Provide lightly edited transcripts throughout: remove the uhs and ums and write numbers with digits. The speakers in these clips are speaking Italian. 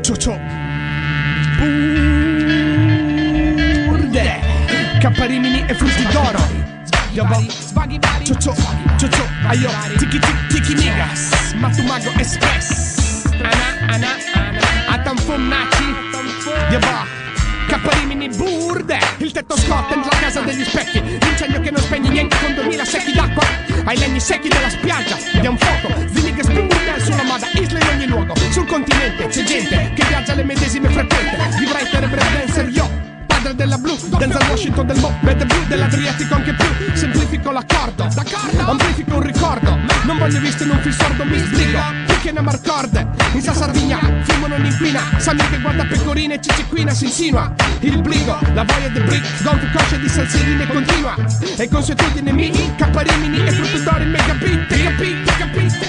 Cioccio Burde, Caparimini e frutti d'oro. Cioccio, cioccio, aio, tiki tiki niggas, Matumago Express. Ana, Atanfonnaci, Caparimini Burde. Il tetto Scott la casa degli specchi. L'incendio che non spegne niente con 2000 secchi d'acqua. Ai legni secchi della spiaggia vediamo foto, Zini che spingono sulla moda, isla in ogni luogo. Sul continente c'è gente che viaggia alle medesime frequenze. Vivrai per breakdancer io, padre della blu, Denzel Washington del Mo, vede blu dell'Adriatico anche più. Semplifico l'accordo, amplifico un ricordo. Non voglio visto in un film sordo, mi sbrigo perché ne marcorde. In Sardegna, fumo non inquina. Sammy che guarda pecorine e ciciquina si insinua. Il bligo, la voglia del brick, gonfio cosce di salsedine continua. E consuetudine mi, Caparimini e frutti d'oro in megabit. Capite?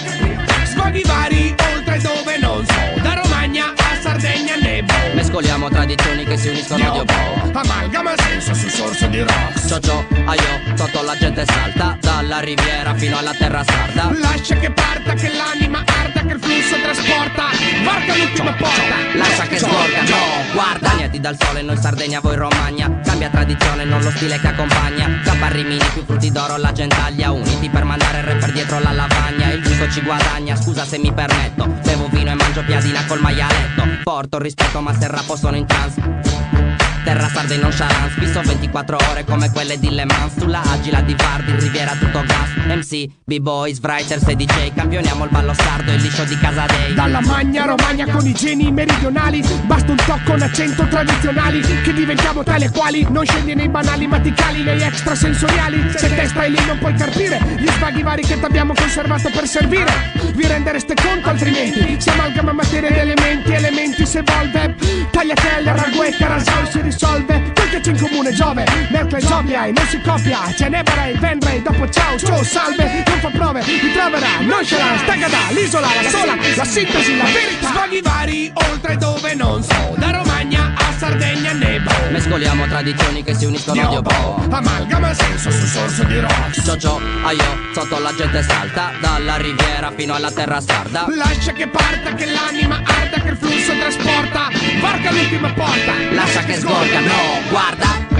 Sfoghi vari, oltre dove non so. Da Romagna a Sardegna nebo. Mescoliamo tradizioni che si uniscono di obo. Amalgama senso su sorso di rock. Cioccio, aio, sotto la gente salta. Dalla riviera fino alla terra sarda. Lascia che parta, che l'anima arda, che il flusso trasporta. Varca l'ultima porta. Lascia che scorga, no, guarda. Niente dal sole, noi Sardegna, voi Romagna. Cambia tradizione, non lo stile che accompagna. Caparrimini più frutti d'oro, la gentaglia. Uniti per mandare il rapper dietro la lavagna. Il giusto ci guadagna, scusa se mi permetto. Bevo vino e mangio piadina col maialetto. Porto rispetto ma se rappo sono in trance. Terra sarda in nonchalance, fisso 24 ore come quelle di Le Mans. Sulla agila di Vardi, in riviera tutto gas. MC, B-boys, writers e DJ. Campioniamo il ballo sardo e il liscio di Casa Dei. Dalla Magna Romagna con i geni meridionali. Basta un tocco con accento tradizionali. Che diventiamo tali e quali. Non scendi nei banali maticali, nei extrasensoriali. Se te stai lì non puoi carpire gli svaghi vari che t'abbiamo conservato per servire. Vi rendereste conto altrimenti. Si amalgama materia ed elementi. Elementi si evolve. Tagliatelle, ragù e carasau si risolve. Quel che c'è in comune Giove, Merkel e Joviai. Non si copia, ce ne vorrei, vendrei. Dopo ciao, salve. Non fa prove, vi troverà. Nonchalance, tagada, l'isola, la sola. La sintesi, la verità. Svaghi vari, oltre dove non so. Da Romagna a Sardegna nebo. Mescoliamo tradizioni che si uniscono di obo. Amalgama senso su sorso di rock. Cioccio, aio, sotto la gente salta. Dalla riviera fino alla terra sarda. Lascia che parta, che l'anima arda, che il flusso trasporta. Varca l'ultima porta. Lascia che sgorga, no, guarda.